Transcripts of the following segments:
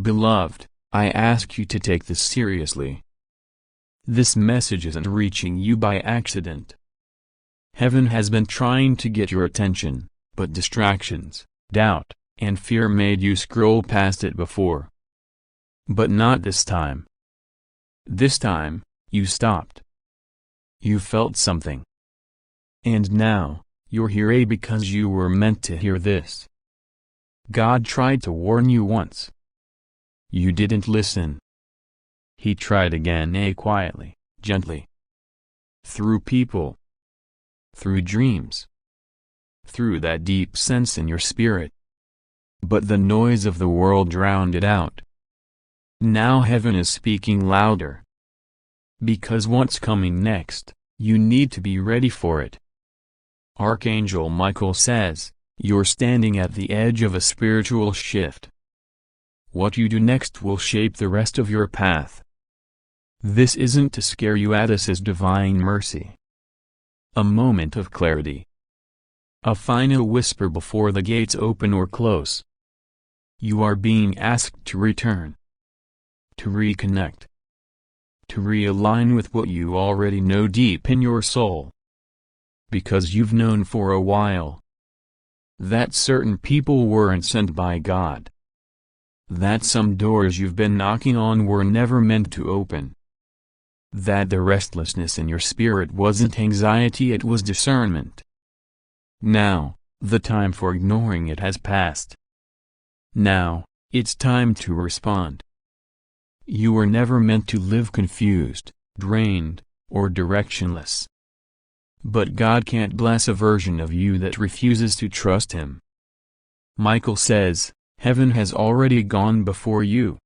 Beloved, I ask you to take this seriously. This message isn't reaching you by accident. Heaven has been trying to get your attention, but distractions, doubt, and fear made you scroll past it before. But not this time. This time, you stopped. You felt something. And now, you're here because you were meant to hear this. God tried to warn you once. You didn't listen. He tried again, quietly, gently. Through people. Through dreams. Through that deep sense in your spirit. But the noise of the world drowned it out. Now heaven is speaking louder. Because what's coming next, you need to be ready for it. Archangel Michael says, you're standing at the edge of a spiritual shift. What you do next will shape the rest of your path. This isn't to scare you, this is divine mercy. A moment of clarity. A final whisper before the gates open or close. You are being asked to return. To reconnect. To realign with what you already know deep in your soul. Because you've known for a while that certain people weren't sent by God. That some doors you've been knocking on were never meant to open. That the restlessness in your spirit wasn't anxiety, it was discernment. Now, the time for ignoring it has passed. Now, it's time to respond. You were never meant to live confused, drained, or directionless. But God can't bless a version of you that refuses to trust Him. Michael says, heaven has already gone before you.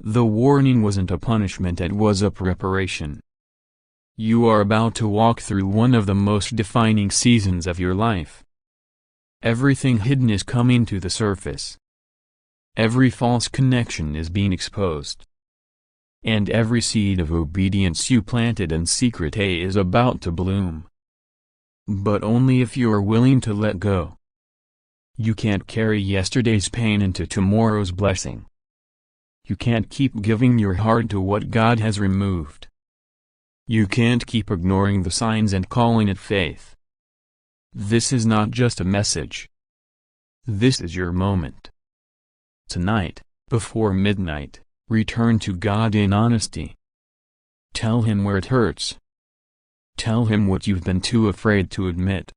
The warning wasn't a punishment, it was a preparation. You are about to walk through one of the most defining seasons of your life. Everything hidden is coming to the surface. Every false connection is being exposed. And every seed of obedience you planted in secret is about to bloom. But only if you are willing to let go. You can't carry yesterday's pain into tomorrow's blessing. You can't keep giving your heart to what God has removed. You can't keep ignoring the signs and calling it faith. This is not just a message. This is your moment. Tonight, before midnight, return to God in honesty. Tell Him where it hurts. Tell Him what you've been too afraid to admit.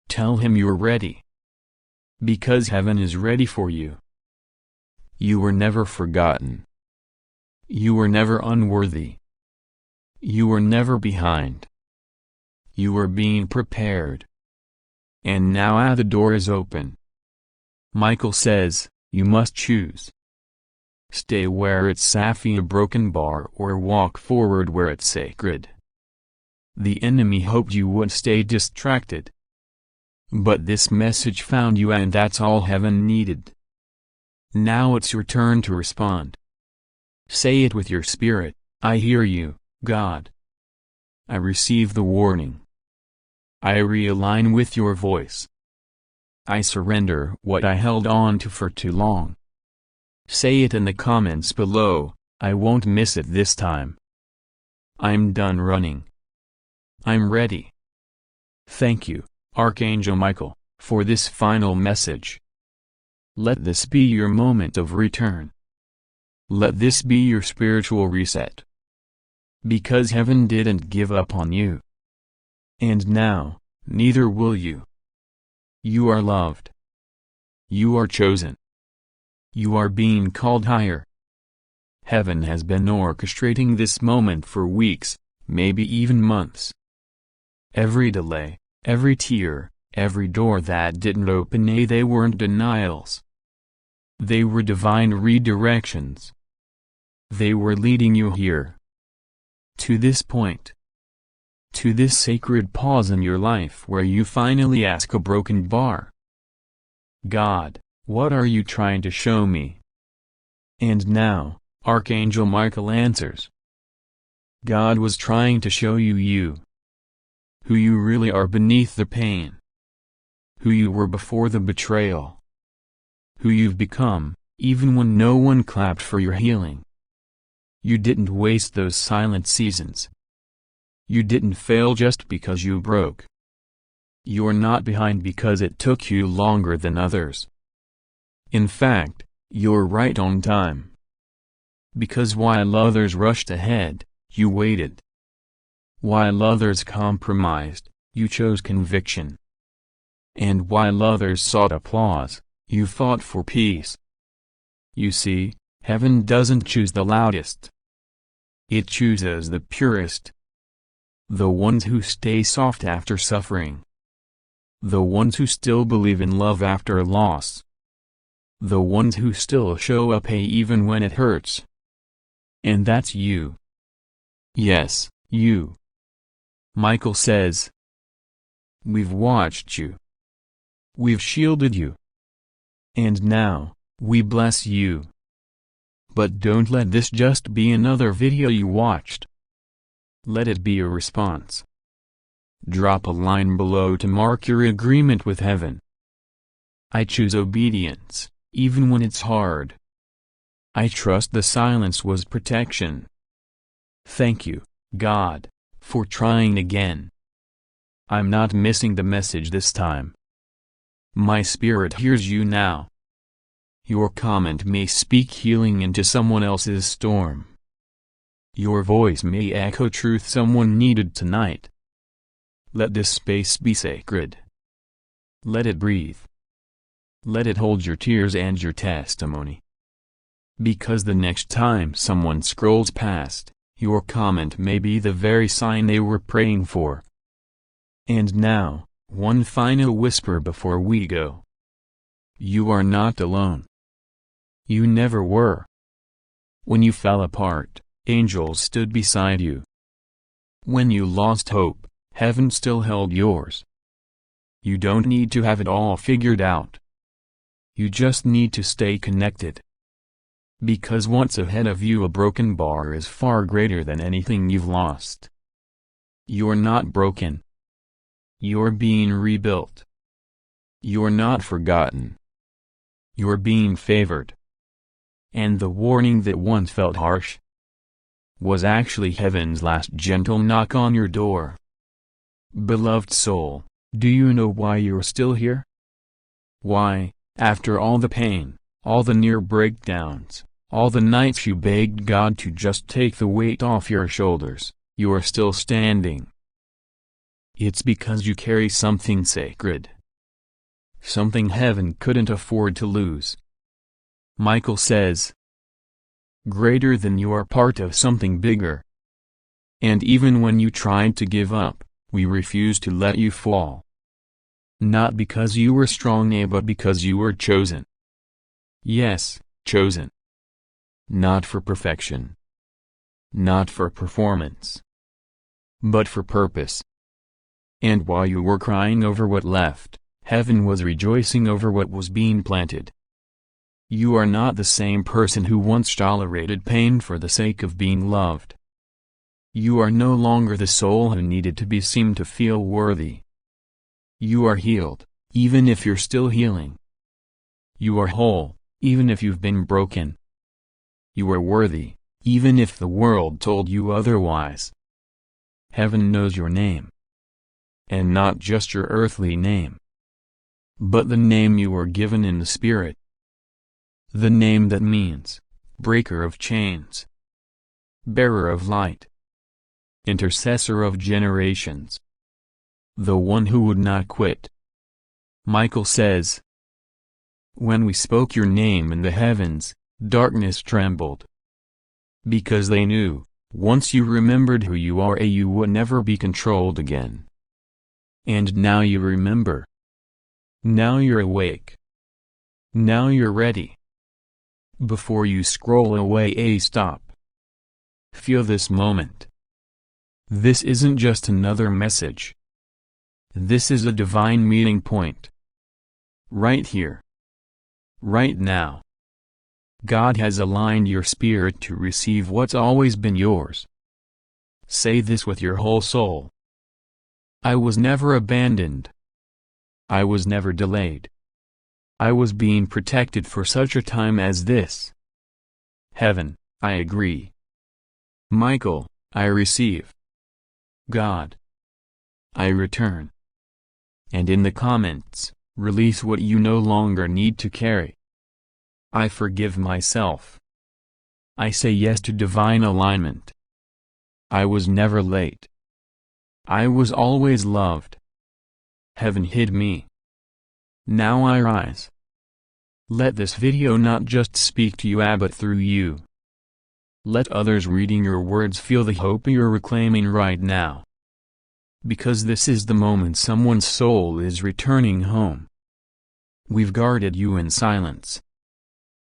Tell Him you're ready. Because heaven is ready for you. You were never forgotten. You were never unworthy. You were never behind. You were being prepared. And now the door is open. Michael says, you must choose. Stay where it's safe, a broken bar, or walk forward where it's sacred. The enemy hoped you would stay distracted. But this message found you, and that's all heaven needed. Now it's your turn to respond. Say it with your spirit, I hear you, God. I receive the warning. I realign with your voice. I surrender what I held on to for too long. Say it in the comments below, I won't miss it this time. I'm done running. I'm ready. Thank you, Archangel Michael, for this final message. Let this be your moment of return. Let this be your spiritual reset. Because heaven didn't give up on you. And now, neither will you. You are loved. You are chosen. You are being called higher. Heaven has been orchestrating this moment for weeks, maybe even months. Every delay, every tear, every door that didn't open, they weren't denials. They were divine redirections. They were leading you here. To this point. To this sacred pause in your life where you finally ask a broken bar. God, what are you trying to show me? And now, Archangel Michael answers. God was trying to show you. Who you really are beneath the pain. Who you were before the betrayal. Who you've become, even when no one clapped for your healing. You didn't waste those silent seasons. You didn't fail just because you broke. You're not behind because it took you longer than others. In fact, you're right on time. Because while others rushed ahead, you waited. While others compromised, you chose conviction. And while others sought applause, you fought for peace. You see, heaven doesn't choose the loudest. It chooses the purest. The ones who stay soft after suffering. The ones who still believe in love after loss. The ones who still show up even when it hurts. And that's you. Yes, you. Michael says, we've watched you. We've shielded you. And now, we bless you. But don't let this just be another video you watched. Let it be a response. Drop a line below to mark your agreement with heaven. I choose obedience, even when it's hard. I trust the silence was protection. Thank you, God, for trying again. I'm not missing the message this time. My spirit hears you now. Your comment may speak healing into someone else's storm. Your voice may echo truth someone needed tonight. Let this space be sacred. Let it breathe. Let it hold your tears and your testimony. Because the next time someone scrolls past, your comment may be the very sign they were praying for. And now, one final whisper before we go. You are not alone. You never were. When you fell apart, angels stood beside you. When you lost hope, heaven still held yours. You don't need to have it all figured out. You just need to stay connected. Because what's ahead of you, a broken bar, is far greater than anything you've lost. You're not broken. You're being rebuilt. You're not forgotten. You're being favored. And the warning that once felt harsh was actually heaven's last gentle knock on your door. Beloved soul, do you know why you're still here? Why, after all the pain, all the near breakdowns, all the nights you begged God to just take the weight off your shoulders, you're still standing. It's because you carry something sacred. Something heaven couldn't afford to lose. Michael says, greater than you are part of something bigger. And even when you tried to give up, we refused to let you fall. Not because you were strong, but because you were chosen. Yes, chosen. Not for perfection. Not for performance. But for purpose. And while you were crying over what left, heaven was rejoicing over what was being planted. You are not the same person who once tolerated pain for the sake of being loved. You are no longer the soul who needed to be seen to feel worthy. You are healed, even if you're still healing. You are whole, even if you've been broken. You are worthy, even if the world told you otherwise. Heaven knows your name. And not just your earthly name, but the name you were given in the Spirit. The name that means, breaker of chains, bearer of light, intercessor of generations, the one who would not quit. Michael says, when we spoke your name in the heavens, darkness trembled. Because they knew, once you remembered who you are, you would never be controlled again. And now you remember. Now you're awake. Now you're ready. Before you scroll away, stop. Feel this moment. This isn't just another message. This is a divine meeting point. Right here. Right now. God has aligned your spirit to receive what's always been yours. Say this with your whole soul. I was never abandoned. I was never delayed. I was being protected for such a time as this. Heaven, I agree. Michael, I receive. God, I return. And in the comments, release what you no longer need to carry. I forgive myself. I say yes to divine alignment. I was never late. I was always loved. Heaven hid me. Now I rise. Let this video not just speak to you but through you. Let others reading your words feel the hope you're reclaiming right now. Because this is the moment someone's soul is returning home. We've guarded you in silence.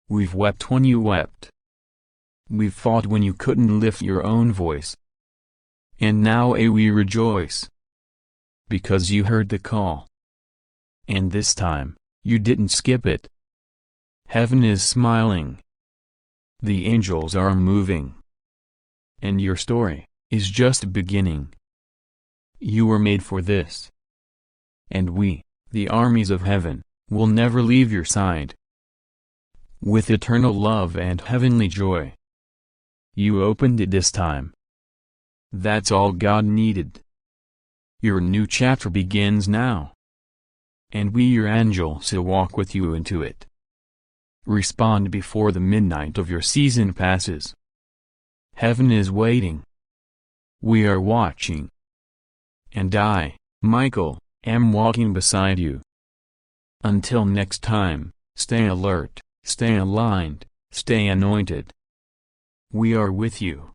We've wept when you wept. We've fought when you couldn't lift your own voice. And now we rejoice. Because you heard the call. And this time, you didn't skip it. Heaven is smiling. The angels are moving. And your story is just beginning. You were made for this. And we, the armies of heaven, will never leave your side. With eternal love and heavenly joy. You opened it this time. That's all God needed. Your new chapter begins now. And we, your angels, will walk with you into it. Respond before the midnight of your season passes. Heaven is waiting. We are watching. And I, Michael, am walking beside you. Until next time, stay alert, stay aligned, stay anointed. We are with you.